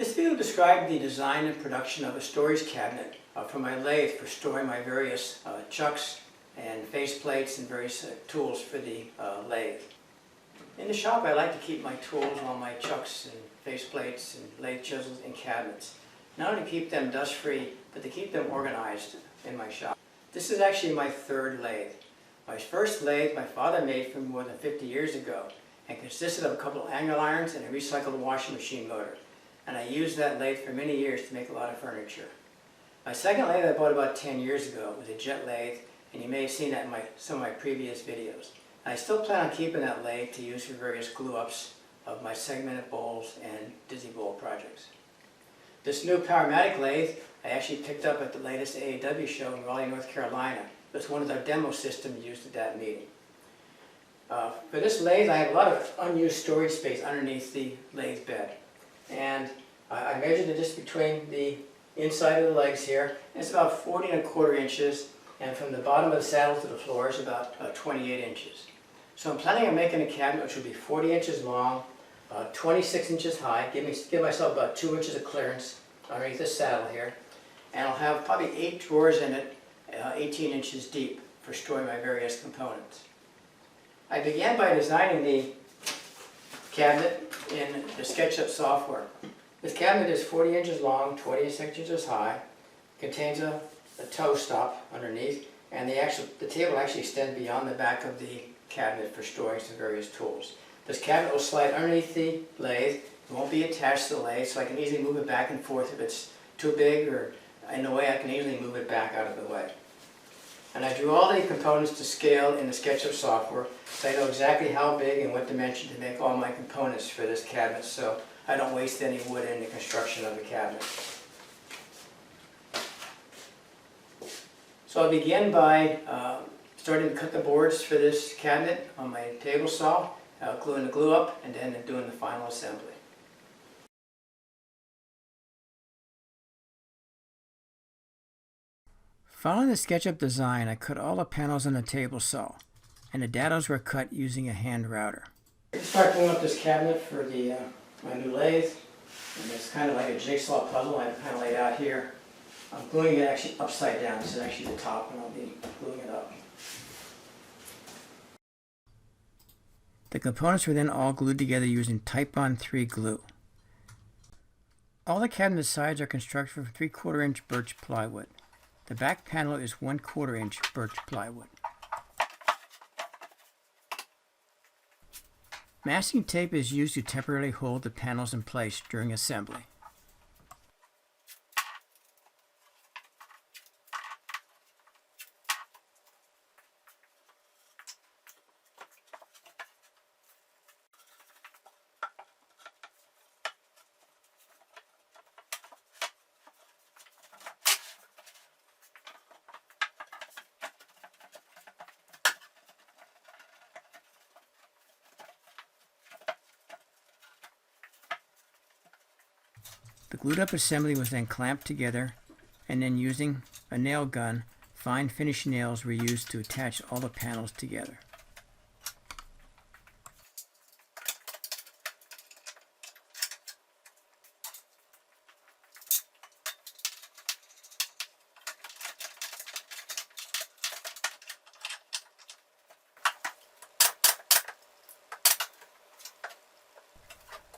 This video described the design and production of a storage cabinet for my lathe for storing my various chucks and face plates and various tools for the lathe. In the shop I like to keep my tools, all my chucks and face plates and lathe chisels in cabinets. Not only to keep them dust free, but to keep them organized in my shop. This is actually my third lathe. My first lathe my father made from more than 50 years ago and consisted of a couple of angle irons and a recycled washing machine motor. And I used that lathe for many years to make a lot of furniture. My second lathe I bought about 10 years ago was a jet lathe, and you may have seen that in some of my previous videos. And I still plan on keeping that lathe to use for various glue-ups of my segmented bowls and dizzy bowl projects. This new Powermatic Lathe I actually picked up at the latest AAW show in Raleigh, North Carolina. It was one of the demo systems used at that meeting. For this lathe I have a lot of unused storage space underneath the lathe bed. And I measured the distance between the inside of the legs here. It's about 40 1/4 inches, and from the bottom of the saddle to the floor is about 28 inches. So I'm planning on making a cabinet which will be 40 inches long, 26 inches high, give myself about 2 inches of clearance underneath the saddle here, and I'll have probably 8 drawers in it, 18 inches deep, for storing my various components. I began by designing the cabinet in the SketchUp software. This cabinet is 40 inches long, 26 inches high, contains a toe stop underneath, and the table actually extends beyond the back of the cabinet for storing some various tools. This cabinet will slide underneath the lathe. It won't be attached to the lathe, so I can easily move it back and forth if it's too big or in the way. I can easily move it back out of the way. And I drew all the components to scale in the SketchUp software, so I know exactly how big and what dimension to make all my components for this cabinet, so I don't waste any wood in the construction of the cabinet. So I'll begin by starting to cut the boards for this cabinet on my table saw, gluing the glue up, and then doing the final assembly. Following the SketchUp design, I cut all the panels on the table saw, and the dados were cut using a hand router. I start gluing up this cabinet for my new lathe, and it's kind of like a jigsaw puzzle I kind of laid out here. I'm gluing it actually upside down. This is actually the top, and I'll be gluing it up. The components were then all glued together using Titebond 3 glue. All the cabinet sides are constructed from 3/4 inch birch plywood. The back panel is 1/4 inch birch plywood. Masking tape is used to temporarily hold the panels in place during assembly. The glued up assembly was then clamped together, and then using a nail gun, fine finish nails were used to attach all the panels together.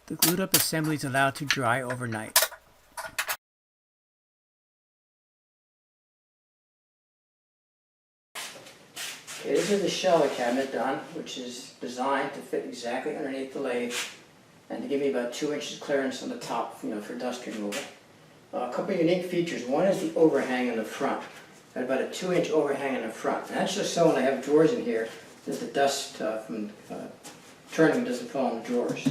The glued up assembly is allowed to dry overnight. Okay, this is the shell of the cabinet done, which is designed to fit exactly underneath the lathe and to give me about 2 inches clearance on the top, for dust removal. A couple of unique features. One is the overhang in the front. I have about a 2-inch overhang in the front. And that's just so when I have drawers in here, that the dust from turning doesn't fall in the drawers.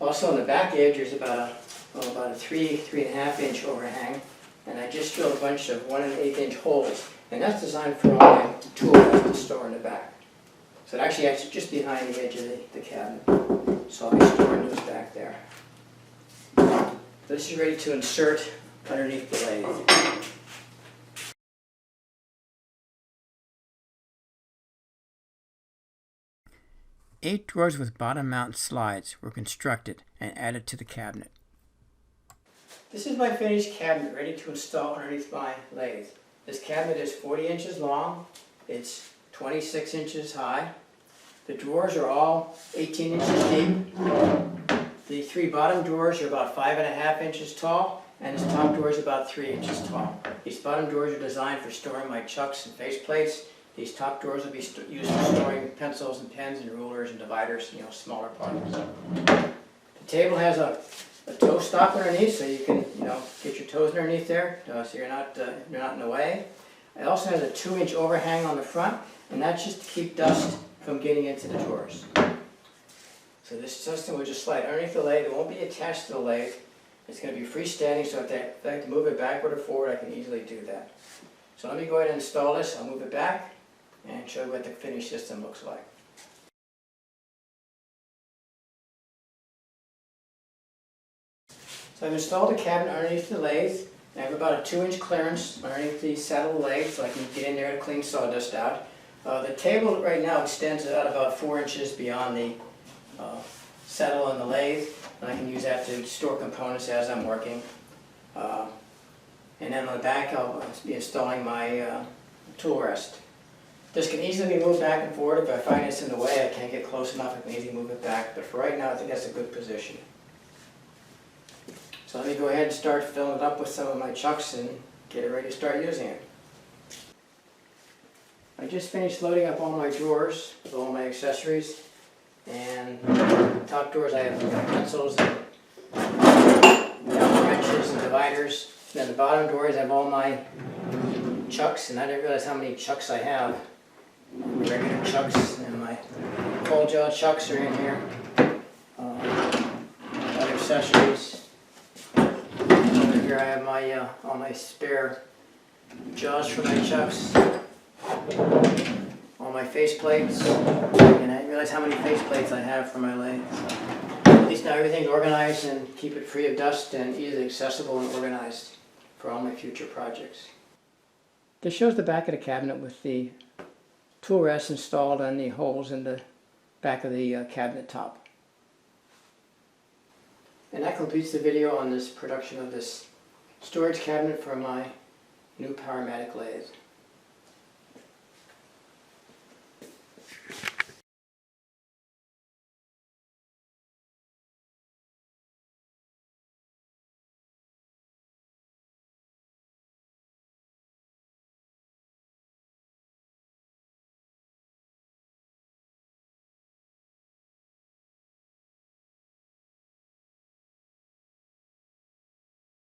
Also on the back edge there's about a 3.5 inch overhang, and I just drilled a bunch of 1 1/8 inch holes, and that's designed for all my tools to store in the back. So it actually acts just behind the edge of the cabinet. So I'll be storing those back there. This is ready to insert underneath the lathe. 8 drawers with bottom mount slides were constructed and added to the cabinet. This is my finished cabinet ready to install underneath my lathe. This cabinet is 40 inches long, it's 26 inches high. The drawers are all 18 inches deep. The three bottom drawers are about 5.5 inches tall, and this top drawer is about 3 inches tall. These bottom drawers are designed for storing my chucks and faceplates. These top drawers will be used for storing pencils and pens and rulers and dividers, smaller parts. The table has a toe stop underneath, so you can, get your toes underneath there, so you're not in the way. It also has a 2-inch overhang on the front, and that's just to keep dust from getting into the drawers. So this system will just slide underneath the lathe. It won't be attached to the lathe. It's going to be freestanding, so if I have to move it backward or forward, I can easily do that. So let me go ahead and install this. I'll move it back and show you what the finished system looks like. So I've installed the cabinet underneath the lathe. I have about a 2-inch clearance underneath the saddle of the lathe, so I can get in there to clean sawdust out. The table right now extends out about 4 inches beyond the saddle on the lathe, and I can use that to store components as I'm working. And then on the back I'll be installing my tool rest. This can easily be moved back and forward. If I find it's in the way, I can't get close enough, I can easily move it back, but for right now I think that's a good position. So let me go ahead and start filling it up with some of my chucks and get it ready to start using it. I just finished loading up all my drawers with all my accessories, and top drawers I have pencils and wrenches and dividers. Then the bottom drawers I have all my chucks, and I didn't realize how many chucks I have. Regular chucks, and my cold jaw chucks are in here. Other accessories. Over here I have my all my spare jaws for my chucks. All my face plates, and I didn't realize how many face plates I have for my lathe. So at least now everything's organized and keep it free of dust and easily accessible and organized for all my future projects. This shows the back of the cabinet with the tool rest installed on the holes in the back of the cabinet top. And that completes the video on this production of this storage cabinet for my new Powermatic lathe.